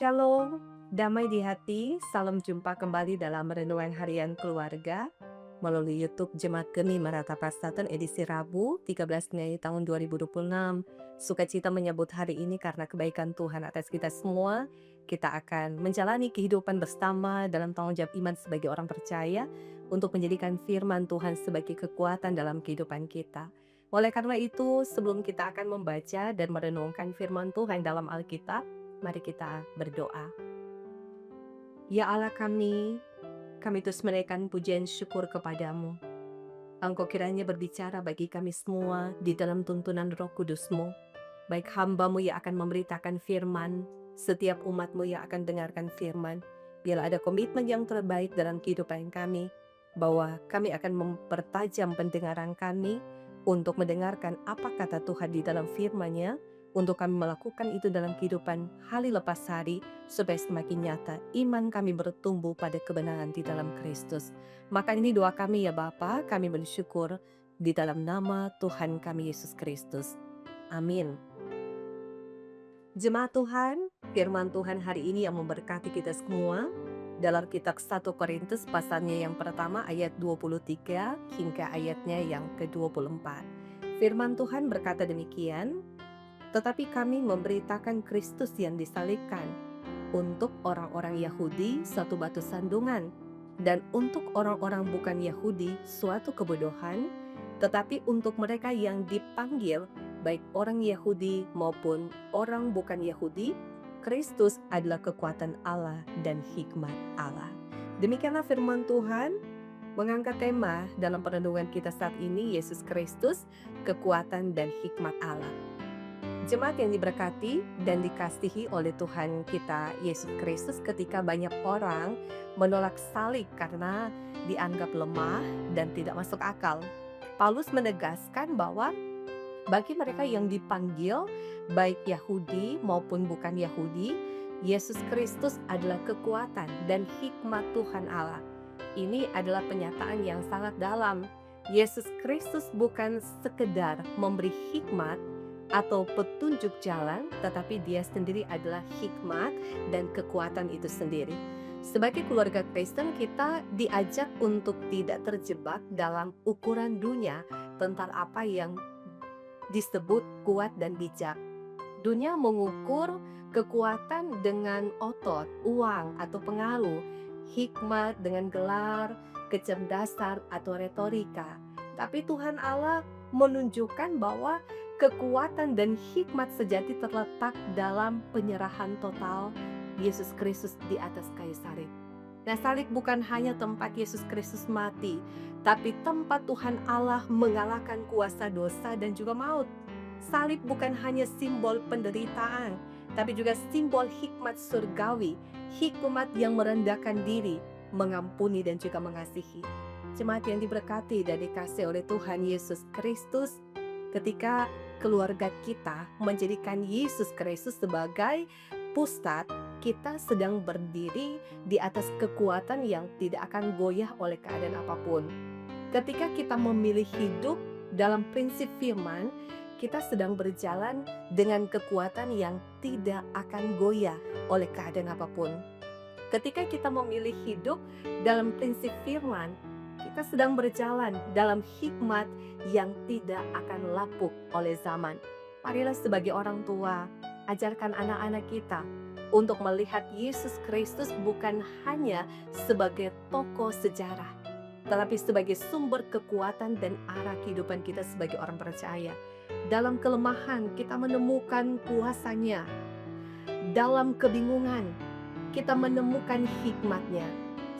Shalom, damai di hati, salam jumpa kembali dalam Renungan Harian Keluarga melalui YouTube Jemaat Geni Maranatha Pastaten edisi Rabu 13 Mei tahun 2026. Sukacita menyambut hari ini karena kebaikan Tuhan atas kita semua. Kita akan menjalani kehidupan bersama dalam tanggung jawab iman sebagai orang percaya untuk menjadikan firman Tuhan sebagai kekuatan dalam kehidupan kita. Oleh karena itu, sebelum kita akan membaca dan merenungkan firman Tuhan dalam Alkitab, mari kita berdoa. Ya Allah kami terus menaikkan pujian syukur kepadamu. Engkau kiranya berbicara bagi kami semua di dalam tuntunan Roh Kudus-Mu. Baik hamba-Mu yang akan memberitakan firman, setiap umat-Mu yang akan dengarkan firman. Biarlah ada komitmen yang terbaik dalam kehidupan kami, bahwa kami akan mempertajam pendengaran kami untuk mendengarkan apa kata Tuhan di dalam firman-Nya, untuk kami melakukan itu dalam kehidupan hari lepas hari, supaya semakin nyata iman kami bertumbuh pada kebenaran di dalam Kristus. Maka ini doa kami ya Bapa, kami bersyukur di dalam nama Tuhan kami Yesus Kristus. Amin. Jemaat Tuhan, firman Tuhan hari ini yang memberkati kita semua dalam kitab 1 Korintus pasalnya yang pertama ayat 23 hingga ayatnya yang ke-24. Firman Tuhan berkata demikian, tetapi kami memberitakan Kristus yang disalibkan, untuk orang-orang Yahudi suatu batu sandungan, dan untuk orang-orang bukan Yahudi suatu kebodohan, tetapi untuk mereka yang dipanggil, baik orang Yahudi maupun orang bukan Yahudi, Kristus adalah kekuatan Allah dan hikmat Allah. Demikianlah firman Tuhan mengangkat tema dalam perenungan kita saat ini, Yesus Kristus, kekuatan dan hikmat Allah. Jemaat yang diberkati dan dikasihi oleh Tuhan kita Yesus Kristus, ketika banyak orang menolak salib karena dianggap lemah dan tidak masuk akal, Paulus menegaskan bahwa bagi mereka yang dipanggil, baik Yahudi maupun bukan Yahudi, Yesus Kristus adalah kekuatan dan hikmat Tuhan Allah. Ini adalah penyataan yang sangat dalam. Yesus Kristus bukan sekedar memberi hikmat atau petunjuk jalan, tetapi Dia sendiri adalah hikmat dan kekuatan itu sendiri. Sebagai keluarga Kristen, kita diajak untuk tidak terjebak dalam ukuran dunia tentang apa yang disebut kuat dan bijak. Dunia mengukur kekuatan dengan otot, uang, atau pengaruh, hikmat dengan gelar, kecerdasan, atau retorika. Tapi Tuhan Allah menunjukkan bahwa kekuatan dan hikmat sejati terletak dalam penyerahan total Yesus Kristus di atas kayu salib. Nah, salib bukan hanya tempat Yesus Kristus mati, tapi tempat Tuhan Allah mengalahkan kuasa dosa dan juga maut. Salib bukan hanya simbol penderitaan, tapi juga simbol hikmat surgawi, hikmat yang merendahkan diri, mengampuni dan juga mengasihi. Jemaat yang diberkati dan dikasihi oleh Tuhan Yesus Kristus, ketika keluarga kita menjadikan Yesus Kristus sebagai pusat, kita sedang berdiri di atas kekuatan yang tidak akan goyah oleh keadaan apapun. Ketika kita memilih hidup dalam prinsip firman, kita sedang berjalan dengan kekuatan yang tidak akan goyah oleh keadaan apapun. Ketika kita memilih hidup dalam prinsip firman, kita sedang berjalan dalam hikmat yang tidak akan lapuk oleh zaman. Marilah sebagai orang tua, ajarkan anak-anak kita untuk melihat Yesus Kristus bukan hanya sebagai tokoh sejarah, tetapi sebagai sumber kekuatan dan arah kehidupan kita sebagai orang percaya. Dalam kelemahan kita menemukan kuasa-Nya. Dalam kebingungan kita menemukan hikmat-Nya.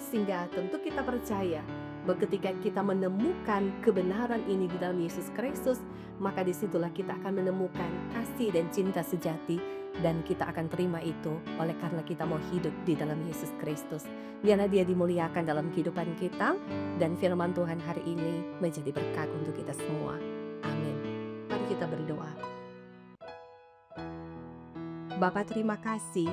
Sehingga tentu kita percaya bahwa ketika kita menemukan kebenaran ini di dalam Yesus Kristus, maka disitulah kita akan menemukan kasih dan cinta sejati, dan kita akan terima itu oleh karena kita mau hidup di dalam Yesus Kristus. Biarlah Dia dimuliakan dalam kehidupan kita, dan firman Tuhan hari ini menjadi berkat untuk kita semua. Amin. Mari kita berdoa. Bapa, terima kasih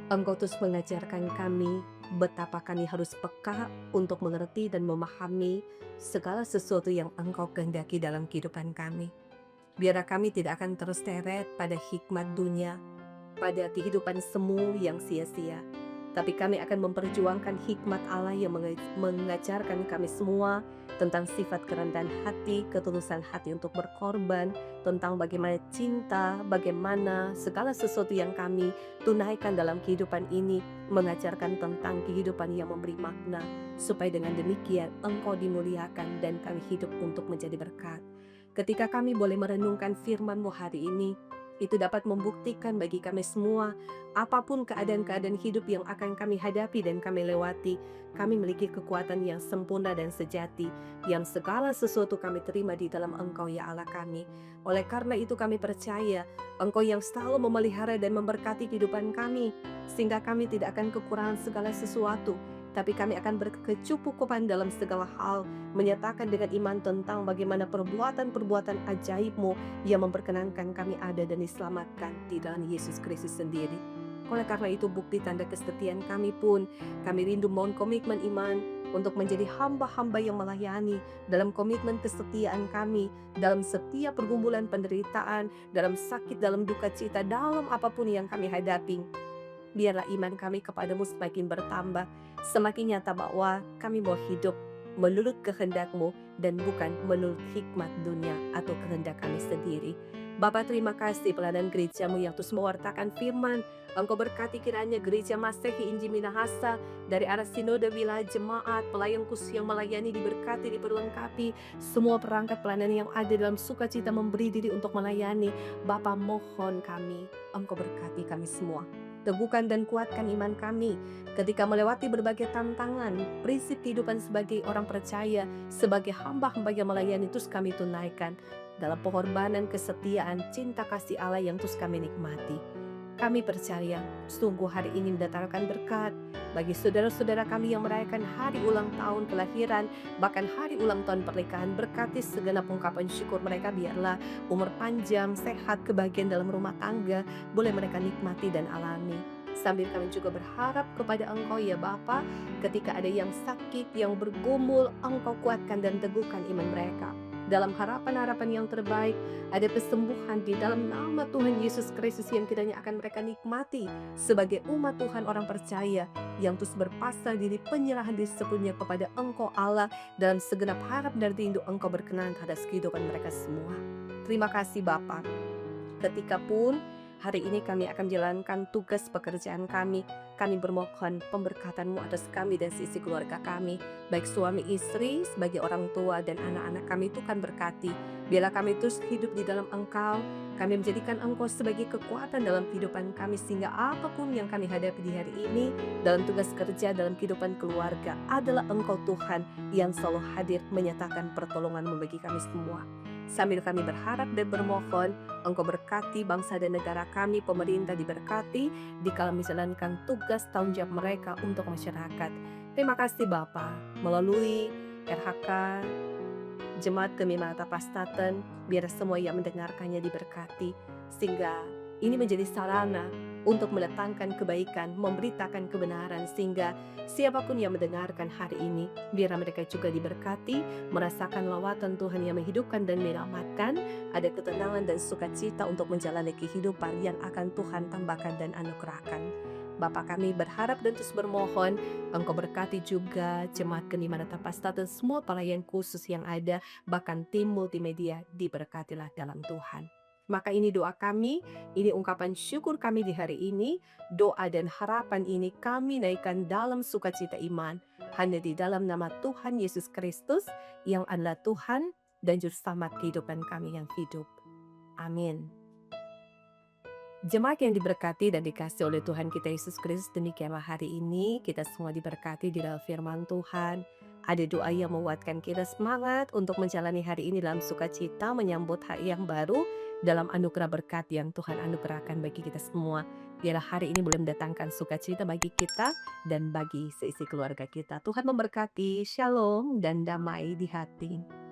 Engkau terus mengajarkan kami betapa kami harus peka untuk mengerti dan memahami segala sesuatu yang Engkau kehendaki dalam kehidupan kami. Biarlah kami tidak akan terseret pada hikmat dunia, pada kehidupan semu yang sia-sia. Tapi kami akan memperjuangkan hikmat Allah yang mengajarkan kami semua tentang sifat kerendahan hati, ketulusan hati untuk berkorban, tentang bagaimana cinta, bagaimana segala sesuatu yang kami tunaikan dalam kehidupan ini mengajarkan tentang kehidupan yang memberi makna, supaya dengan demikian Engkau dimuliakan dan kami hidup untuk menjadi berkat. Ketika kami boleh merenungkan firman-Mu hari ini, itu dapat membuktikan bagi kami semua, apapun keadaan-keadaan hidup yang akan kami hadapi dan kami lewati, kami memiliki kekuatan yang sempurna dan sejati, yang segala sesuatu kami terima di dalam Engkau ya Allah kami. Oleh karena itu kami percaya, Engkau yang selalu memelihara dan memberkati kehidupan kami, sehingga kami tidak akan kekurangan segala sesuatu, tapi kami akan berkecukupan dalam segala hal, menyatakan dengan iman tentang bagaimana perbuatan-perbuatan ajaib-Mu yang memperkenankan kami ada dan diselamatkan di dalam Yesus Kristus sendiri. Oleh karena itu bukti tanda kesetiaan kami pun, kami rindu mohon komitmen iman untuk menjadi hamba-hamba yang melayani dalam komitmen kesetiaan kami, dalam setiap pergumulan penderitaan, dalam sakit, dalam duka cita, dalam apapun yang kami hadapi. Biarlah iman kami kepadamu semakin bertambah, semakin nyata bahwa kami mau hidup menurut kehendak-Mu dan bukan menurut hikmat dunia atau kehendak kami sendiri. Bapa, terima kasih pelayanan gereja-Mu yang terus mewartakan firman. Engkau berkati kiranya gereja Masehi Injil Minahasa, dari arah sinode wilayah jemaat, pelayan khusus yang melayani diberkati, diperlengkapi, semua perangkat pelayanan yang ada dalam sukacita memberi diri untuk melayani. Bapa, mohon kami, Engkau berkati kami semua. Teguhkan dan kuatkan iman kami ketika melewati berbagai tantangan, prinsip kehidupan sebagai orang percaya, sebagai hamba-hamba yang melayani terus kami tunaikan dalam pengorbanan, kesetiaan, cinta kasih Allah yang terus kami nikmati. Kami percaya sungguh hari ini mendatangkan berkat bagi saudara-saudara kami yang merayakan hari ulang tahun kelahiran, bahkan hari ulang tahun pernikahan. Berkati segenap ungkapan syukur mereka, biarlah umur panjang, sehat, kebahagiaan dalam rumah tangga boleh mereka nikmati dan alami. Sambil kami juga berharap kepada Engkau ya Bapa, ketika ada yang sakit, yang bergumul, Engkau kuatkan dan teguhkan iman mereka. Dalam harapan-harapan yang terbaik, ada kesembuhan di dalam nama Tuhan Yesus Kristus yang kiranya akan mereka nikmati sebagai umat Tuhan, orang percaya yang terus berpasrah diri, penyerahan diri sepenuhnya kepada Engkau Allah, dalam segenap harap dan rindu Engkau berkenan terhadap kehidupan mereka semua. Terima kasih Bapa. Ketika pun hari ini kami akan menjalankan tugas pekerjaan kami bermohon pemberkatan-Mu atas kami dan sisi keluarga kami, baik suami istri, sebagai orang tua dan anak-anak kami. Tuhan berkati, biarlah kami terus hidup di dalam Engkau, kami menjadikan Engkau sebagai kekuatan dalam kehidupan kami, sehingga apapun yang kami hadapi di hari ini, dalam tugas kerja, dalam kehidupan keluarga, adalah Engkau Tuhan yang selalu hadir menyatakan pertolongan-Mu bagi kami semua. Sambil kami berharap dan bermohon, Engkau berkati bangsa dan negara kami, pemerintah diberkati dikala menjalankan tugas tanggung jawab mereka untuk masyarakat. Terima kasih Bapa, melalui RHK, Jemaat Kemimanata Pastaten, biar semua yang mendengarkannya diberkati, sehingga ini menjadi sarana untuk mendatangkan kebaikan, memberitakan kebenaran, sehingga siapapun yang mendengarkan hari ini, biar mereka juga diberkati, merasakan lawatan Tuhan yang menghidupkan dan menyelamatkan, ada ketenangan dan sukacita untuk menjalani kehidupan yang akan Tuhan tambahkan dan anugerahkan. Bapa, kami berharap dan terus bermohon, Engkau berkati juga Jemaat Kemimanata Pastaten, semua pelayan khusus yang ada, bahkan tim multimedia, diberkatilah dalam Tuhan. Maka ini doa kami, ini ungkapan syukur kami di hari ini, doa dan harapan ini kami naikkan dalam sukacita iman, hanya di dalam nama Tuhan Yesus Kristus, yang adalah Tuhan dan Juru Selamat kehidupan kami yang hidup. Amin. Jemaat yang diberkati dan dikasihi oleh Tuhan kita Yesus Kristus, demikianlah hari ini kita semua diberkati di dalam firman Tuhan. Ada doa yang menguatkan kita semangat untuk menjalani hari ini dalam sukacita, menyambut hari yang baru dalam anugerah berkat yang Tuhan anugerahkan bagi kita semua. Biarlah hari ini boleh mendatangkan sukacita bagi kita dan bagi seisi keluarga kita. Tuhan memberkati, shalom dan damai di hati.